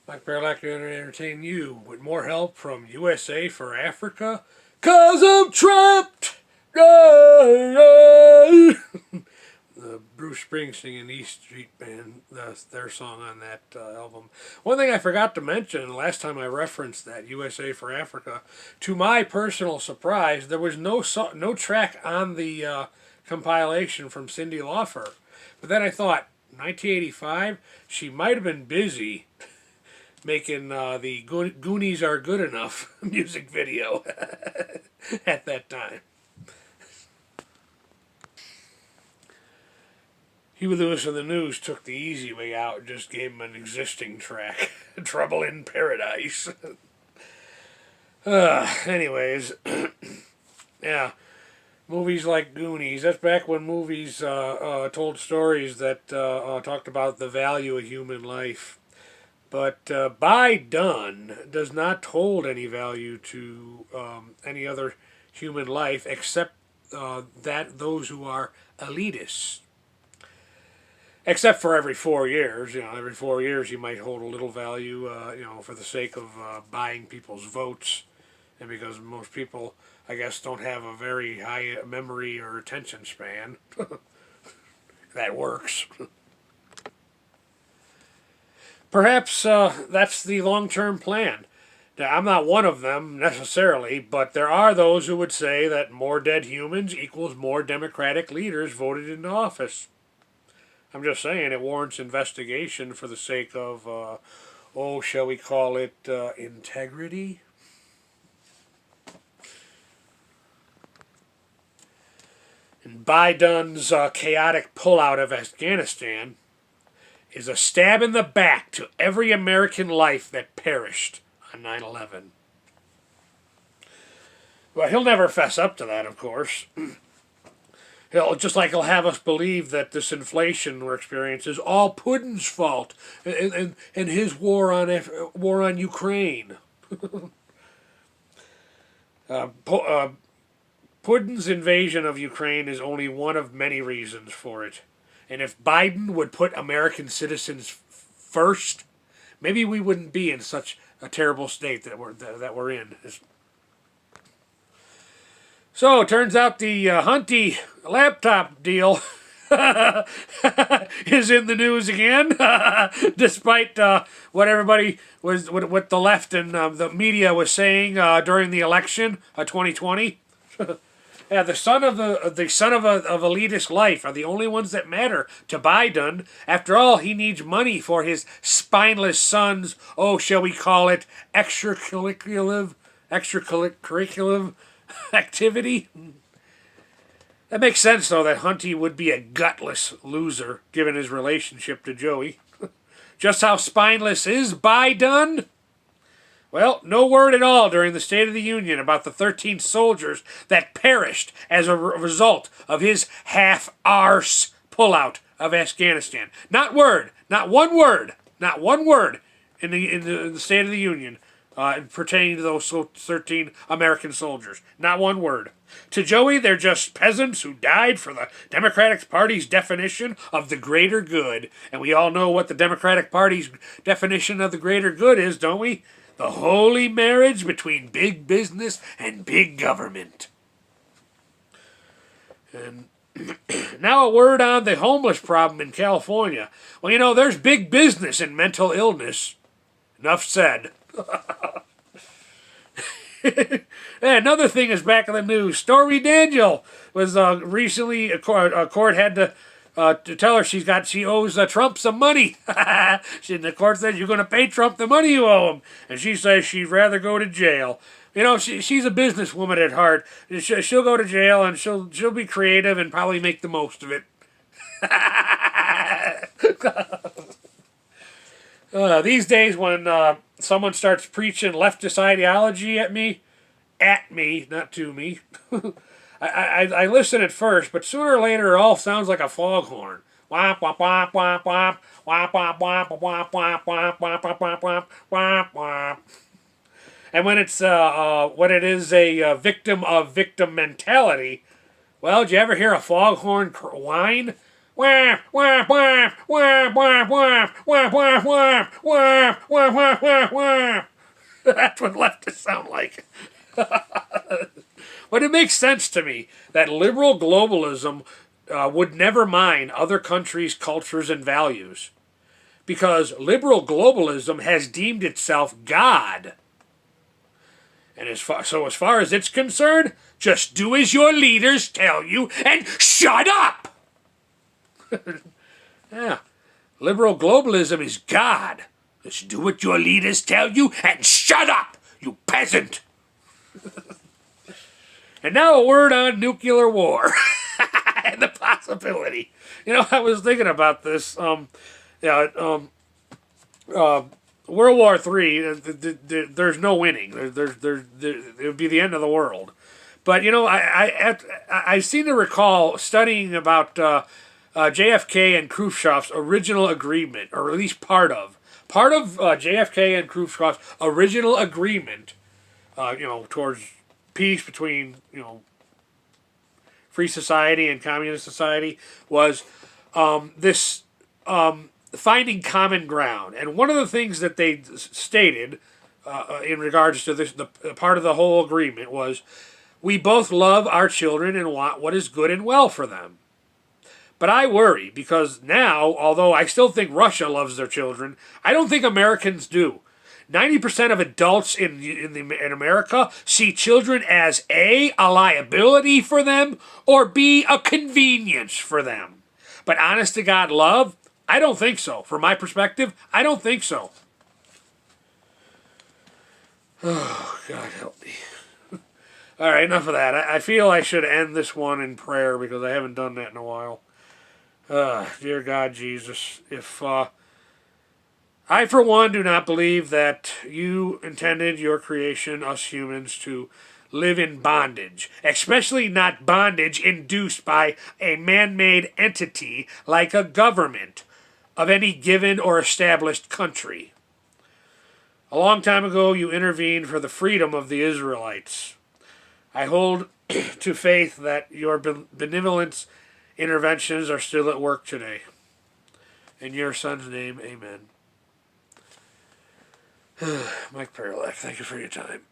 I'd very like to entertain you with more help from USA for Africa, 'cause I'm trapped! The Bruce Springsteen and East Street Band, their song on that album. One thing I forgot to mention last time I referenced that USA for Africa, to my personal surprise, there was no track on the compilation from Cyndi Lauper. But then I thought, 1985, she might have been busy making the Goonies Are Good Enough music video at that time. Huey Lewis and the News took the easy way out and just gave him an existing track, Trouble in Paradise. Anyways, yeah, movies like Goonies, that's back when movies told stories that talked about the value of human life. But by done does not hold any value to any other human life except that those who are elitists. Except for every 4 years, every 4 years you might hold a little value, for the sake of buying people's votes, and because most people, I guess, don't have a very high memory or attention span. That works. Perhaps that's the long-term plan. Now, I'm not one of them necessarily, but there are those who would say that more dead humans equals more Democratic leaders voted into office. I'm just saying it warrants investigation for the sake of, shall we call it integrity? And Biden's chaotic pullout of Afghanistan is a stab in the back to every American life that perished on 9/11. Well, he'll never fess up to that, of course. He'll have us believe that this inflation we're experiencing is all Putin's fault and his war on Ukraine. Putin's invasion of Ukraine is only one of many reasons for it. And if Biden would put American citizens first, maybe we wouldn't be in such a terrible state that we're in. So, it turns out the Hunty laptop deal is in the news again, despite what everybody what the left and the media was saying during the election of 2020. Yeah, the son of elitist life are the only ones that matter to Biden. After all, he needs money for his spineless son's, shall we call it, extracurricular activity. That makes sense, though, that Hunty would be a gutless loser given his relationship to Joey. Just how spineless is Biden? Well, no word at all during the State of the Union about the 13 soldiers that perished as a result of his half-arse pullout of Afghanistan. Not one word in the State of the Union pertaining to those 13 American soldiers. Not one word. To Joey, they're just peasants who died for the Democratic Party's definition of the greater good. And we all know what the Democratic Party's definition of the greater good is, don't we? The holy marriage between big business and big government. And now a word on the homeless problem in California. Well, there's big business in mental illness. Enough said. Another thing is back in the news. Stormy Daniel was recently, a court had to tell her she owes Trump some money. The court said, you're going to pay Trump the money you owe him. And she says she'd rather go to jail. She's a businesswoman at heart. She'll go to jail and she'll be creative and probably make the most of it. These days when someone starts preaching leftist ideology at me, not to me, I listen at first, but sooner or later it all sounds like a foghorn. Womp womp womp womp womp womp womp womp womp womp womp womp womp womp womp womp. And when it is a victim of victim mentality, well, did you ever hear a foghorn whine? wah, wah, wah, wah, wah, wah, wah, wah, wah, wah, wah, wah, wah, wah. That's what leftists sound like. But it makes sense to me that liberal globalism would never mind other countries' cultures and values, because liberal globalism has deemed itself God. And as far as it's concerned, just do as your leaders tell you and shut up! Yeah, liberal globalism is God. Just do what your leaders tell you and shut up, you peasant! And now a word on nuclear war and the possibility. You know, I was thinking about this. World War III, there's no winning. It would be the end of the world. But, you know, I seem to recall studying about JFK and Khrushchev's original agreement, or at least part of JFK and Khrushchev's original agreement, towards peace between, free society and communist society, was this finding common ground. And one of the things that they stated in regards to this, the part of the whole agreement, was we both love our children and want what is good and well for them. But I worry, because now, although I still think Russia loves their children, I don't think Americans do. 90% of adults in America see children as A, a liability for them, or B, a convenience for them. But honest to God love, I don't think so. From my perspective, I don't think so. Oh, God help me. All right, enough of that. I feel I should end this one in prayer, because I haven't done that in a while. Dear God, Jesus, if I, for one, do not believe that you intended your creation, us humans, to live in bondage, especially not bondage induced by a man-made entity like a government of any given or established country. A long time ago, you intervened for the freedom of the Israelites. I hold to faith that your benevolent interventions are still at work today. In your Son's name, amen. Mike Paralek, thank you for your time.